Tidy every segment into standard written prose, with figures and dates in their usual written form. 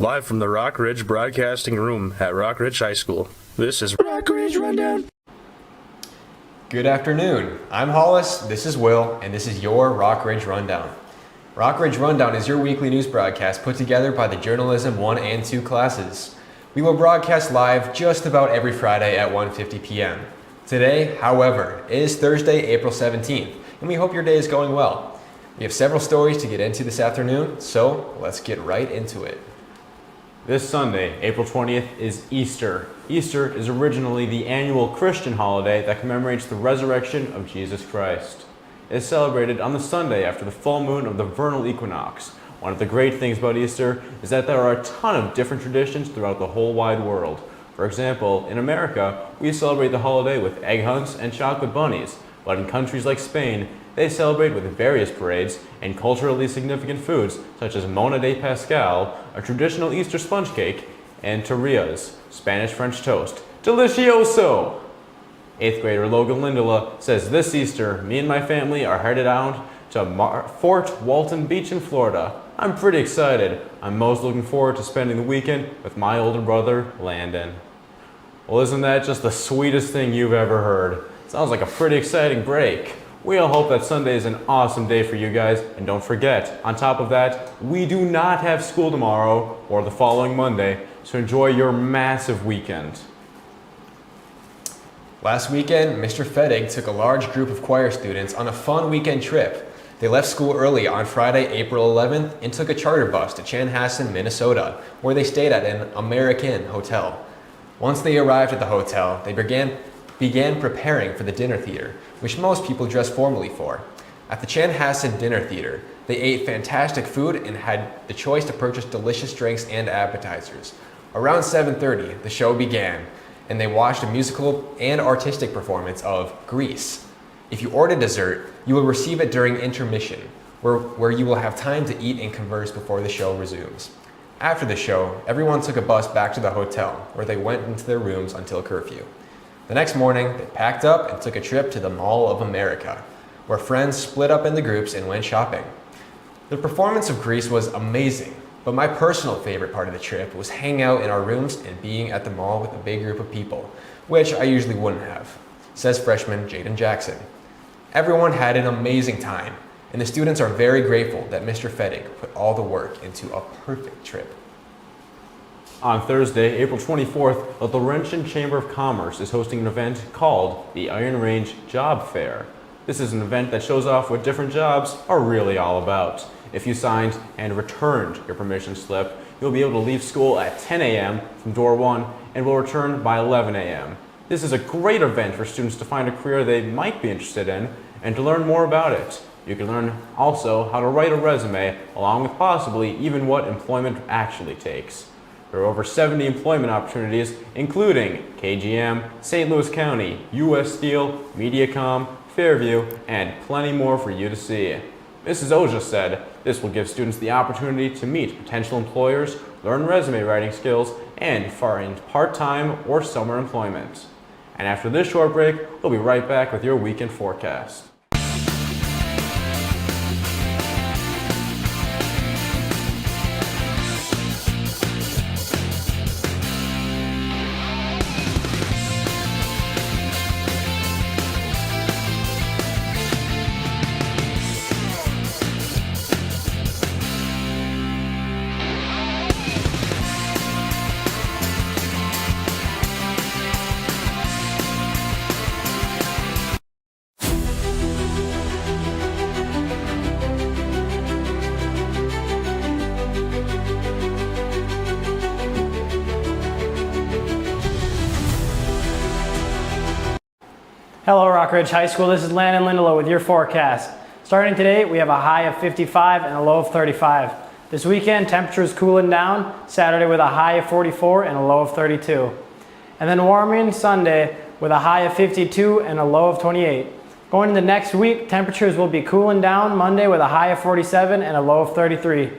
Live from the Rock Ridge Broadcasting Room at Rock Ridge High School. This is Rock Ridge Rundown. Good afternoon. I'm Hollis, this is Will, and this is your Rock Ridge Rundown. Rock Ridge Rundown is your weekly news broadcast put together by the Journalism 1 and 2 classes. We will broadcast live just about every Friday at 1:50 p.m. Today, however, is Thursday, April 17th, and we hope your day is going well. We have several stories to get into this afternoon, so let's get right into it. This Sunday, April 20th, is Easter. Easter is originally the annual Christian holiday that commemorates the resurrection of Jesus Christ. It is celebrated on the Sunday after the full moon of the vernal equinox. One of the great things about Easter is that there are a ton of different traditions throughout the whole wide world. For example, in America, we celebrate the holiday with egg hunts and chocolate bunnies, but in countries like Spain, they celebrate with various parades and culturally significant foods such as Mona de Pascal, a traditional Easter sponge cake, and torrillas, Spanish-French toast. Delicioso! 8th grader Logan Lindola says this Easter, me and my family are headed out to Fort Walton Beach in Florida. I'm pretty excited. I'm most looking forward to spending the weekend with my older brother, Landon. Well, isn't that just the sweetest thing you've ever heard? Sounds like a pretty exciting break. We all hope that Sunday is an awesome day for you guys, and don't forget, on top of that, we do not have school tomorrow or the following Monday, so enjoy your massive weekend. Last weekend, Mr. Fettig took a large group of choir students on a fun weekend trip. They left school early on Friday, April 11th, and took a charter bus to Chanhassen, Minnesota, where they stayed at an American hotel. Once they arrived at the hotel, they began preparing for the dinner theater, which most people dress formally for. At the Chanhassen Dinner Theater, they ate fantastic food and had the choice to purchase delicious drinks and appetizers. Around 7:30, the show began, and they watched a musical and artistic performance of Grease. If you order dessert, you will receive it during intermission, where you will have time to eat and converse before the show resumes. After the show, everyone took a bus back to the hotel, where they went into their rooms until curfew. The next morning, they packed up and took a trip to the Mall of America, where friends split up into groups and went shopping. The performance of Grease was amazing, but my personal favorite part of the trip was hanging out in our rooms and being at the mall with a big group of people, which I usually wouldn't have, says freshman Jaden Jackson. Everyone had an amazing time, and the students are very grateful that Mr. Fettig put all the work into a perfect trip. On Thursday, April 24th, the Laurentian Chamber of Commerce is hosting an event called the Iron Range Job Fair. This is an event that shows off what different jobs are really all about. If you signed and returned your permission slip, you'll be able to leave school at 10 a.m. from door 1 and will return by 11 a.m. This is a great event for students to find a career they might be interested in and to learn more about it. You can learn also how to write a resume, along with possibly even what employment actually takes. There are over 70 employment opportunities, including KGM, St. Louis County, U.S. Steel, Mediacom, Fairview, and plenty more for you to see. Mrs. Oja said this will give students the opportunity to meet potential employers, learn resume writing skills, and find part-time or summer employment. And after this short break, we'll be right back with your weekend forecast. Hello, Rock Ridge High School. This is Landon Lindelow with your forecast. Starting today, we have a high of 55 and a low of 35. This weekend, temperatures cooling down. Saturday with a high of 44 and a low of 32. And then warming Sunday with a high of 52 and a low of 28. Going into next week, temperatures will be cooling down Monday with a high of 47 and a low of 33.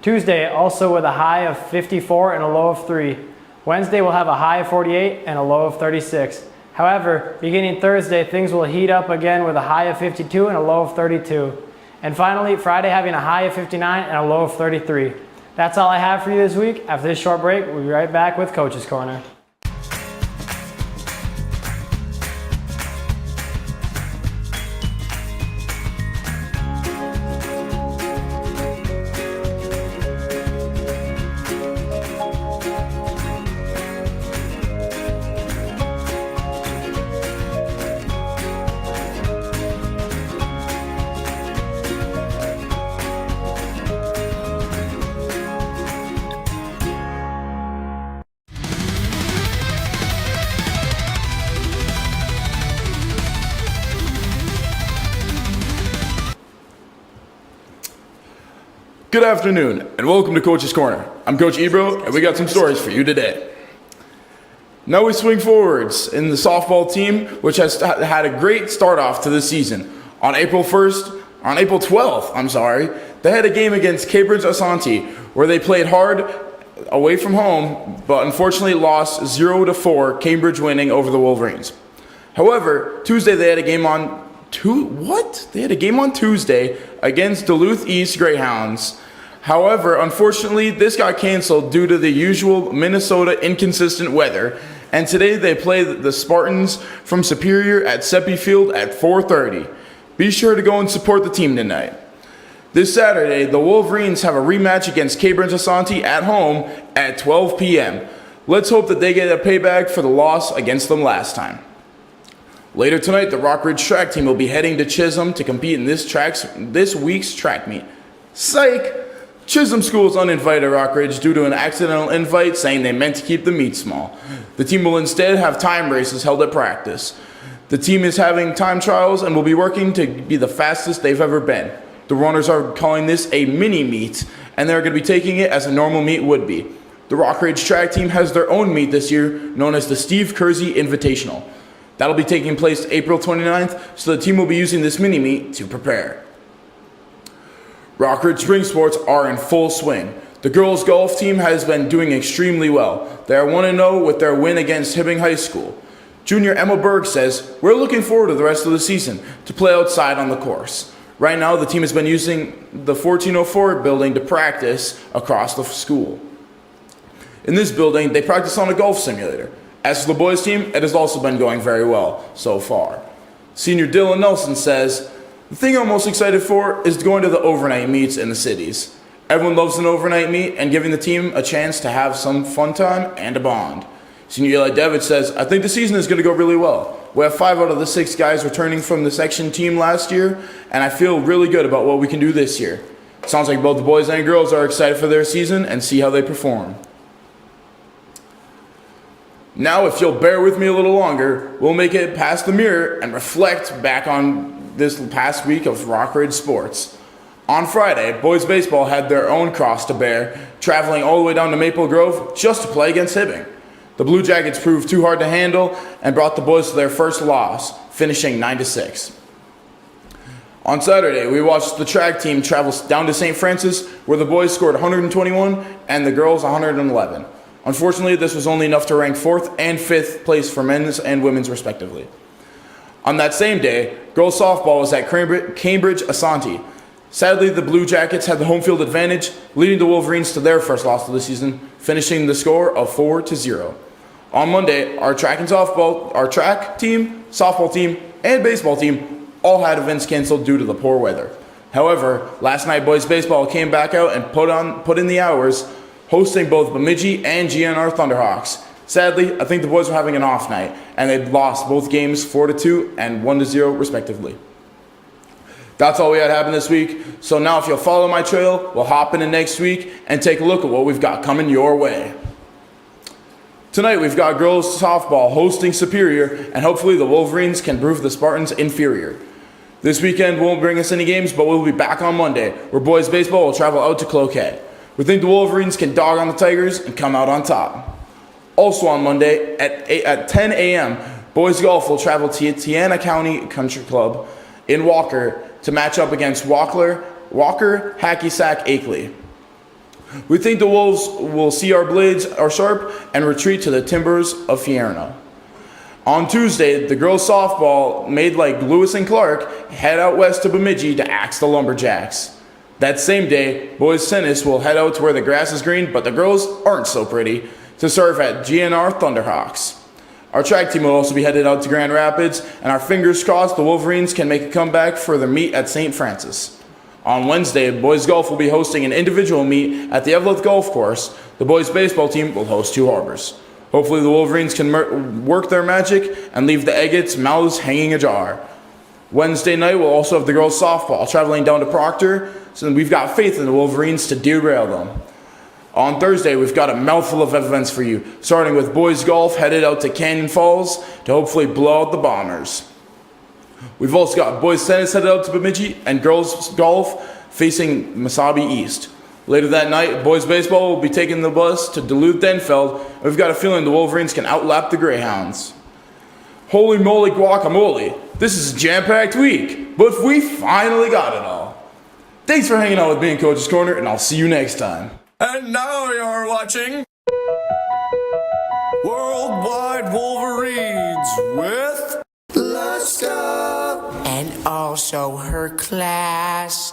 Tuesday, also with a high of 54 and a low of 3. Wednesday, we'll have a high of 48 and a low of 36. However, beginning Thursday, things will heat up again with a high of 52 and a low of 32. And finally, Friday having a high of 59 and a low of 33. That's all I have for you this week. After this short break, we'll be right back with Coach's Corner. Good afternoon, and welcome to Coach's Corner. I'm Coach Ebro, and we got some stories for you today. Now we swing forwards in the softball team, which has had a great start off to the season. On April 12th, they had a game against Cambridge Asante, where they played hard away from home, but unfortunately lost 0-4, Cambridge winning over the Wolverines. However, Tuesday they had a game on They had a game on Tuesday against Duluth East Greyhounds. However, unfortunately, this got canceled due to the usual Minnesota inconsistent weather. And today they play the Spartans from Superior at Seppi Field at 4:30. Be sure to go and support the team tonight. This Saturday, the Wolverines have a rematch against Cambridge Asante at home at 12 p.m. Let's hope that they get a payback for the loss against them last time. Later tonight, the Rockridge track team will be heading to Chisholm to compete in this week's track meet. Psych! Chisholm School is uninvited at Rockridge due to an accidental invite saying they meant to keep the meet small. The team will instead have time races held at practice. The team is having time trials and will be working to be the fastest they've ever been. The runners are calling this a mini meet, and they're going to be taking it as a normal meet would be. The Rockridge track team has their own meet this year, known as the Steve Kersey Invitational. That'll be taking place April 29th, so the team will be using this mini meet to prepare. Rockridge spring sports are in full swing. The girls golf team has been doing extremely well. They are 1-0 with their win against Hibbing High School. Junior Emma Berg says, "We're looking forward to the rest of the season to play outside on the course." Right now, the team has been using the 1404 building to practice across the school. In this building, they practice on a golf simulator. As for the boys team, it has also been going very well so far. Senior Dylan Nelson says, "The thing I'm most excited for is going to the overnight meets in the cities. Everyone loves an overnight meet and giving the team a chance to have some fun time and a bond." Senior Eli Devitt says, "I think the season is going to go really well. We have 5 out of the 6 guys returning from the section team last year, and I feel really good about what we can do this year. Sounds like both the boys and girls are excited for their season and see how they perform." Now, if you'll bear with me a little longer, we'll make it past the mirror and reflect back on this past week of Rockridge sports. On Friday, boys baseball had their own cross to bear, traveling all the way down to Maple Grove just to play against Hibbing. The Blue Jackets proved too hard to handle and brought the boys to their first loss, finishing 9-6. On Saturday, we watched the track team travel down to St. Francis, where the boys scored 121 and the girls 111. Unfortunately, this was only enough to rank 4th and 5th place for men's and women's respectively. On that same day, girls softball was at Cambridge Asante. Sadly, the Blue Jackets had the home field advantage, leading the Wolverines to their first loss of the season, finishing the score of 4-0. On Monday, our track team, softball team, and baseball team all had events canceled due to the poor weather. However, last night boys baseball came back out and put in the hours, hosting both Bemidji and GNR Thunderhawks. Sadly, I think the boys were having an off night, and they lost both games 4-2 and 1-0 respectively. That's all we had happen this week, so now if you'll follow my trail, we'll hop into next week and take a look at what we've got coming your way. Tonight we've got girls softball hosting Superior, and hopefully the Wolverines can prove the Spartans inferior. This weekend won't bring us any games, but we'll be back on Monday, where boys baseball will travel out to Cloquet. We think the Wolverines can dog on the Tigers and come out on top. Also on Monday at 10 a.m., boys golf will travel to Tiana County Country Club in Walker to match up against Walker, Hacky Sack, Akeley. We think the Wolves will see our blades are sharp and retreat to the timbers of Fierna. On Tuesday, the girls softball, made like Lewis and Clark, head out west to Bemidji to axe the Lumberjacks. That same day, boys tennis will head out to where the grass is green, but the girls aren't so pretty, to serve at GNR Thunderhawks. Our track team will also be headed out to Grand Rapids, and our fingers crossed the Wolverines can make a comeback for their meet at St. Francis. On Wednesday, boys golf will be hosting an individual meet at the Eveleth Golf Course. The boys baseball team will host Two Harbors. Hopefully the Wolverines can work their magic and leave the Agates' mouths hanging ajar. Wednesday night, we'll also have the girls softball traveling down to Proctor, so we've got faith in the Wolverines to derail them. On Thursday, we've got a mouthful of events for you, starting with boys golf headed out to Canyon Falls to hopefully blow out the Bombers. We've also got boys tennis headed out to Bemidji and girls golf facing Mesabi East. Later that night, boys baseball will be taking the bus to Duluth-Denfeld, and we've got a feeling the Wolverines can outlap the Greyhounds. Holy moly guacamole, this is a jam-packed week, but we finally got it all. Thanks for hanging out with me in Coach's Corner, and I'll see you next time. And now you're watching Worldwide Wolverines with Laska and also her class.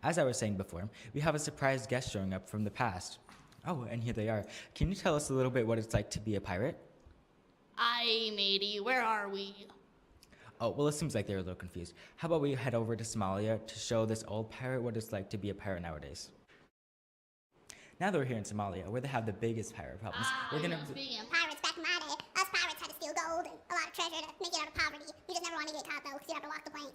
As I was saying before, we have a surprise guest showing up from the past. Oh, and here they are. Can you tell us a little bit what it's like to be a pirate? Aye, matey, where are we? Oh, well, it seems like they're a little confused. How about we head over to Somalia to show this old pirate what it's like to be a pirate nowadays? Now that we're here in Somalia, where they have the biggest pirate problems, we're gonna... Speaking of pirates, back in my day, us pirates had to steal gold and a lot of treasure to make it out of poverty. We just never want to get caught, though, because you have to walk the plank.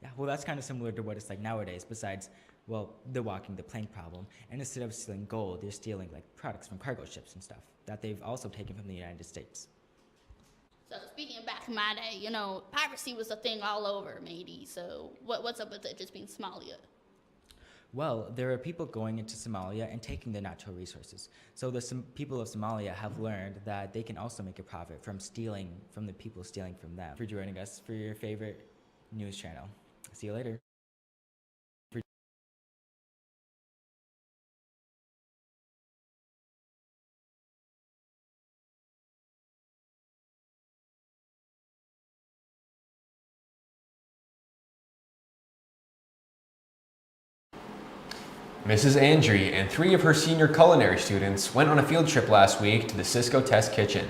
Yeah, well, that's kind of similar to what it's like nowadays, besides, well, the walking the plank problem. And instead of stealing gold, they're stealing, like, products from cargo ships and stuff that they've also taken from the United States. So speaking of back in my day, you know, piracy was a thing all over, matey. So what's up with it just being Somalia? Well, there are people going into Somalia and taking their natural resources. So the people of Somalia have learned that they can also make a profit from stealing from the people stealing from them. For joining us for your favorite news channel. See you later. Mrs. Andry and 3 of her senior culinary students went on a field trip last week to the Cisco Test Kitchen.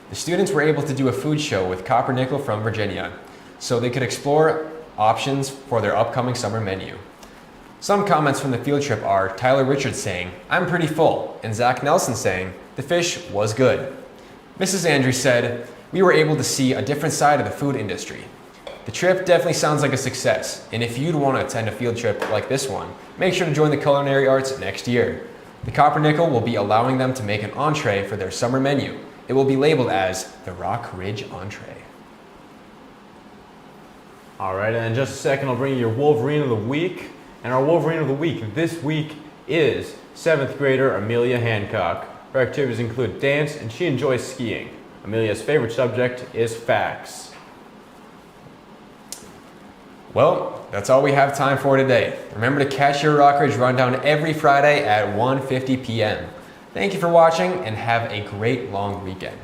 The students were able to do a food show with Copper Nickel from Virginia, so they could explore options for their upcoming summer menu. Some comments from the field trip are Tyler Richards saying, "I'm pretty full," and Zach Nelson saying, "The fish was good." Mrs. Andry said, "We were able to see a different side of the food industry. The trip definitely sounds like a success, and if you'd want to attend a field trip like this one, make sure to join the culinary arts next year. The Copper Nickel will be allowing them to make an entree for their summer menu. It will be labeled as the Rock Ridge Entree." All right, and in just a second, I'll bring you your Wolverine of the Week. And our Wolverine of the Week this week is 7th grader Amelia Hancock. Her activities include dance, and she enjoys skiing. Amelia's favorite subject is facts. Well, that's all we have time for today. Remember to catch your Rock Ridge Rundown every Friday at 1:50 p.m. Thank you for watching, and have a great long weekend.